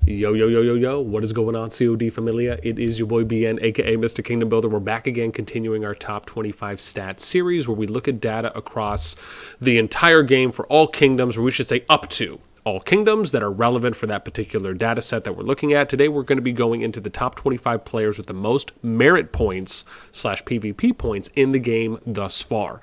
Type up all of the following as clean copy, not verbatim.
Yo, yo, yo, yo, yo, what is going on, CoD Familia? It is your boy BN, aka Mr. Kingdom Builder. We're back again, continuing our top 25 stats series where we look at data across the entire game for all kingdoms, or we should say up to all kingdoms that are relevant for that particular data set that we're looking at. Today, we're going to be going into the top 25 players with the most merit points / PvP points in the game thus far.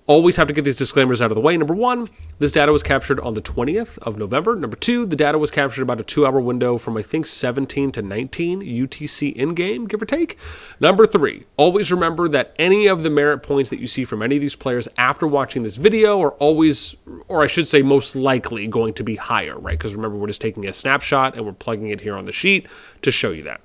Always have to get these disclaimers out of the way. Number one, this data was captured on the 20th of November. Number two, the data was captured about a 2-hour window from, I think, 17 to 19 UTC in-game, give or take. Number three, always remember that any of the merit points that you see from any of these players after watching this video are always, or I should say most likely, going to be higher, right? Because remember, we're just taking a snapshot and we're plugging it here on the sheet to show you that.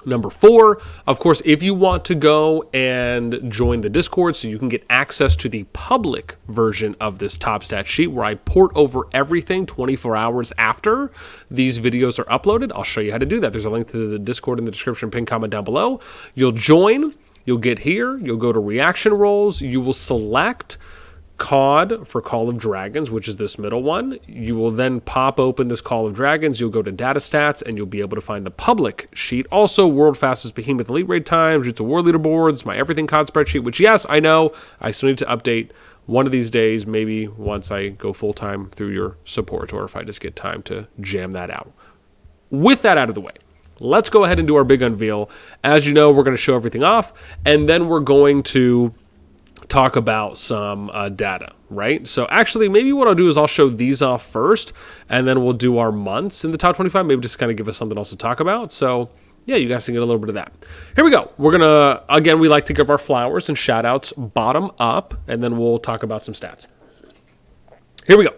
Number four, of course, if you want to go and join the Discord so you can get access to the public version of this top stat sheet where I port over everything 24 hours after these videos are uploaded, I'll show you how to do that. There's a link to the Discord in the description, pinned comment down below. You'll join, you'll get here, you'll go to reaction roles, you will select CoD for Call of Dragons, which is this middle one. You will then pop open this Call of Dragons. You'll go to data stats and you'll be able to find the public sheet. Also, world fastest behemoth elite raid times, Jutsu war leaderboards, my everything CoD spreadsheet, which yes, I know I still need to update one of these days, maybe once I go full time through your support or if I just get time to jam that out. With that out of the way, let's go ahead and do our big unveil. As you know, we're going to show everything off and then we're going to talk about some data, right? So actually, maybe what I'll do is I'll show these off first, and then we'll do our months in the top 25, maybe just kind of give us something else to talk about. So yeah, you guys can get a little bit of that. Here we go. We're gonna, again, we like to give our flowers and shout outs bottom up, and then we'll talk about some stats. Here we go.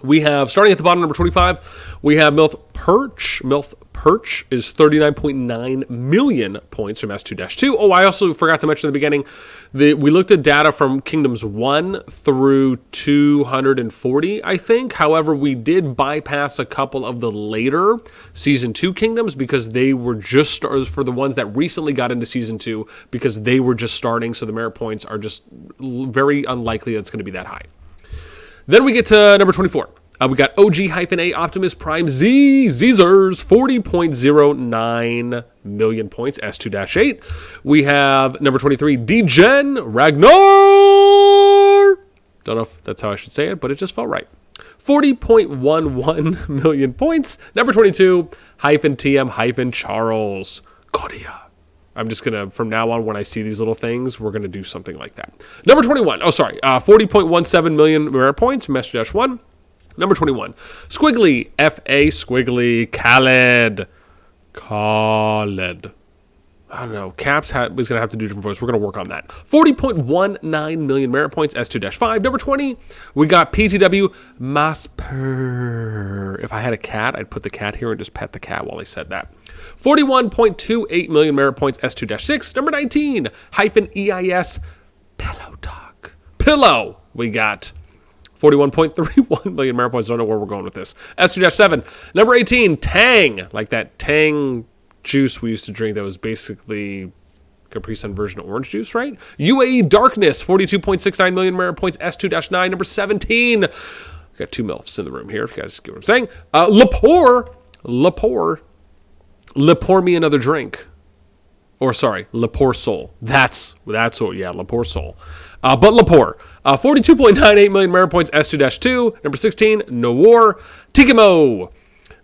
We have, starting at the bottom, number 25, we have Milth Perch. Milth Perch is 39.9 million points from S2-2. Oh, I also forgot to mention in the beginning, we looked at data from Kingdoms 1 through 240, I think. However, we did bypass a couple of the later Season 2 Kingdoms because they were just, for the ones that recently got into Season 2, because they were just starting, so the merit points are just very unlikely that's going to be that high. Then we get to number 24. We got OG-A Optimus Prime Zers, 40.09 million points, S2-8. We have number 23, Degen Ragnar. Don't know if that's how I should say it, but it just felt right. 40.11 million points. Number 22, -TM Charles Kodia. I'm just going to, from now on, when I see these little things, we're going to do something like that. Number 21. 40.17 million merit points from S2-1. Number 21. Squiggly. F.A. Squiggly. Khaled. I don't know. Caps was going to have to do different voice. We're going to work on that. 40.19 million merit points. S2-5. Number 20. We got PTW Masper. If I had a cat, I'd put the cat here and just pet the cat while I said that. 41.28 million merit points, S2-6. Number 19, -EIS Pillow Talk. Pillow, we got 41.31 million merit points. Don't know where we're going with this. S2-7. Number 18, Tang. Like that Tang juice we used to drink that was basically Capri Sun version of orange juice, right? UAE Darkness, 42.69 million merit points, S2-9. Number 17. Got two MILFs in the room here, if you guys get what I'm saying. Pour me another drink. Or sorry, Lepore Soul. That's what, yeah, Lepore Soul. But Lepore. 42.98 million merit points, S2-2. Number 16, No War. Tikimo.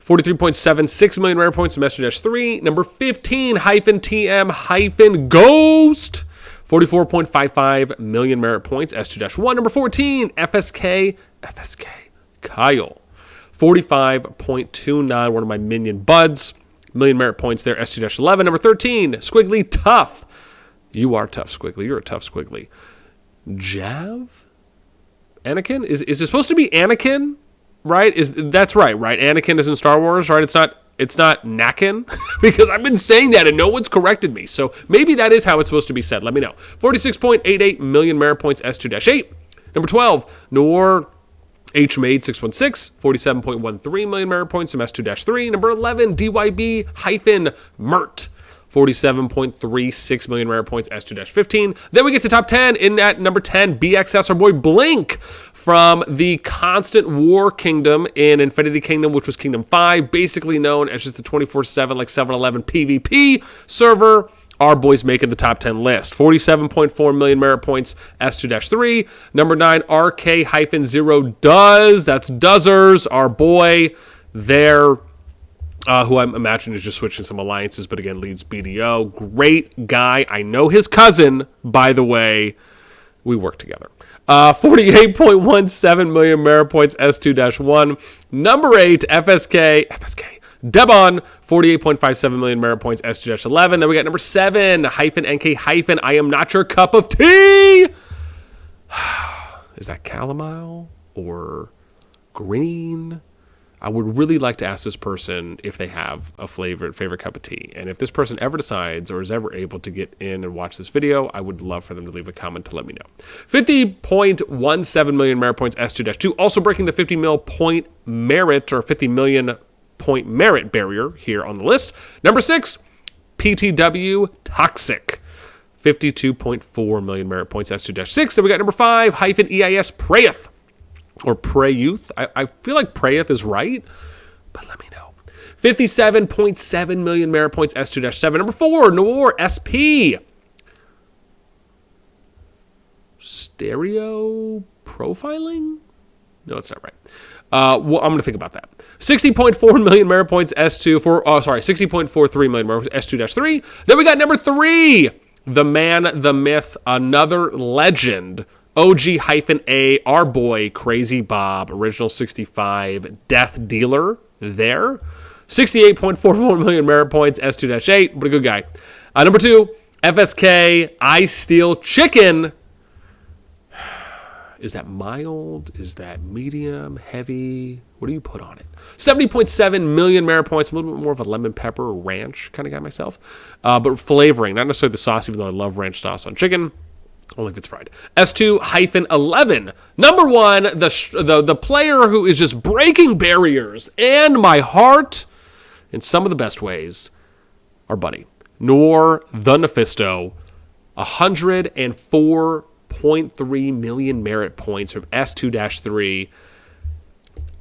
43.76 million merit points from S2-3. Number 15, -TM Ghost. 44.55 million merit points, S2-1. Number 14, FSK Kyle. 45.29, one of my minion buds. Million merit points there, S2-11. Number 13, Squiggly Tough. You are tough, Squiggly. You're a tough Squiggly. Jav? Anakin? Is it supposed to be Anakin? Right? That's right? Anakin is in Star Wars, right? It's not Nakin? Because I've been saying that and no one's corrected me. So maybe that is how it's supposed to be said. Let me know. 46.88 million merit points, S2-8. Number 12, Noor H-Made 616, 47.13 million merit points from S2-3. Number 11, DYB-Mert, 47.36 million rare points, S2-15. Then we get to top 10. In at number 10, BXS, our boy Blink, from the Constant War Kingdom in Infinity Kingdom, which was Kingdom 5, basically known as just the 24/7, like 7-Eleven PvP server. Our boys making the top 10 list. 47.4 million merit points, S2-3. Number 9, RK-0 Does. That's Dozzers, our boy there, who I imagine is just switching some alliances, but again, leads BDO. Great guy. I know his cousin, by the way. We work together. 48.17 million merit points, S2-1. Number 8, FSK. Devon, 48.57 million merit points, S2-11. Then we got number 7, -NK-. I am not your cup of tea. Is that chamomile or green? I would really like to ask this person if they have a favorite cup of tea. And if this person ever decides or is ever able to get in and watch this video, I would love for them to leave a comment to let me know. 50.17 million merit points, S2-2. Also breaking the 50 mil point merit, or 50 million point merit barrier here on the list. Number 6, PTW Toxic. 52.4 million merit points, S2-6. Then we got number 5, -EIS Prayeth. Or Prayuth. I feel like Prayeth is right, but let me know. 57.7 million merit points, S2-7. Number 4, Noor SP. Stereo profiling? No, it's not right. Well, I'm going to think about that. 60.4 million merit points, S2 60.43 million merit points, S2-3. Then we got number 3, the man, the myth, another legend, OG-A, our boy, Crazy Bob, original 65, Death Dealer there. 68.44 million merit points, S2-8, but a good guy. Number 2, FSK, I Steal Chicken. Is that mild? Is that medium? Heavy? What do you put on it? 70.7 million merit points. I'm a little bit more of a lemon pepper ranch kind of guy myself. But flavoring, not necessarily the sauce, even though I love ranch sauce on chicken. Only if it's fried. S2-11. Number 1, the player who is just breaking barriers and my heart in some of the best ways, our buddy, Noor the Nephisto. 104.3 million merit points from S2-3.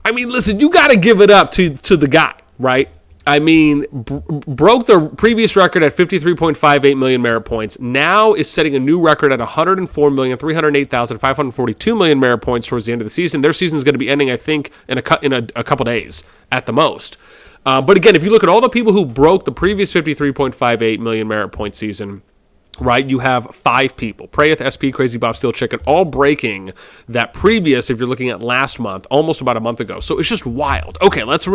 I mean, listen, you got to give it up to the guy, right? I mean, broke the previous record at 53.58 million merit points. Now is setting a new record at 104,308,542 million merit points towards the end of the season. Their season is going to be ending, I think, in a couple days at the most. But again, if you look at all the people who broke the previous 53.58 million merit point season, right, you have 5 people, Prayeth, SP, Crazy Bob, Steel Chicken, all breaking that previous, if you're looking at last month, almost about a month ago. So it's just wild. Okay, let's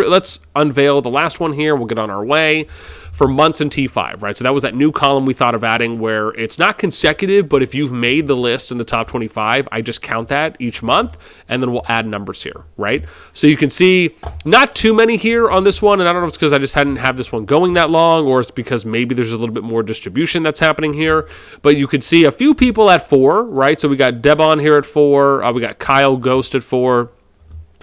unveil the last one here. We'll get on our way for months in T5, right? So that was that new column we thought of adding where it's not consecutive, but if you've made the list in the top 25, I just count that each month, and then we'll add numbers here, right? So you can see not too many here on this one, and I don't know if it's because I just hadn't have this one going that long, or it's because maybe there's a little bit more distribution that's happening here, but you could see a few people at 4, right? So we got Debon here at 4, we got Kyle Ghost at 4,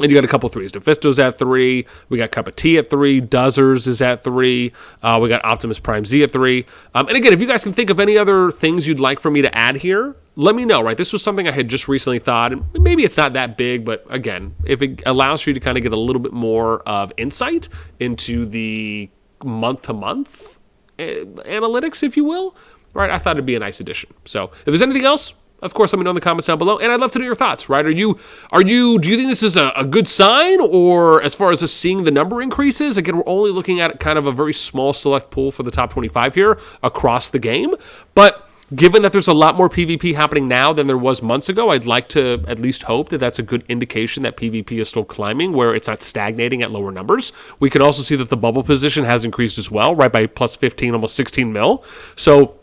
and you got a couple 3s. Nephisto's at 3. We got Cup of Tea at 3. Dozzers is at 3. We got Optimus Prime Z at 3. And again, if you guys can think of any other things you'd like for me to add here, let me know, right? This was something I had just recently thought, and maybe it's not that big, but again, if it allows you to kind of get a little bit more of insight into the month-to-month analytics, if you will, right? I thought it'd be a nice addition. So if there's anything else, of course, let me know in the comments down below, and I'd love to know your thoughts, right? Do you think this is a good sign, or as far as us seeing the number increases? Again, we're only looking at kind of a very small select pool for the top 25 here across the game, but given that there's a lot more PvP happening now than there was months ago, I'd like to at least hope that that's a good indication that PvP is still climbing, where it's not stagnating at lower numbers. We can also see that the bubble position has increased as well, right, by plus 15, almost 16 mil. So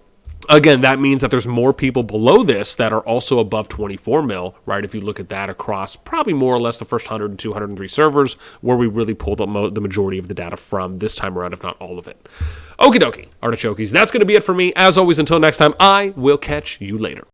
again, that means that there's more people below this that are also above 24 mil, right? If you look at that across probably more or less the first 100 and 203 servers, where we really pulled up the majority of the data from this time around, if not all of it. Okie dokie, artichokes. That's going to be it for me. As always, until next time, I will catch you later.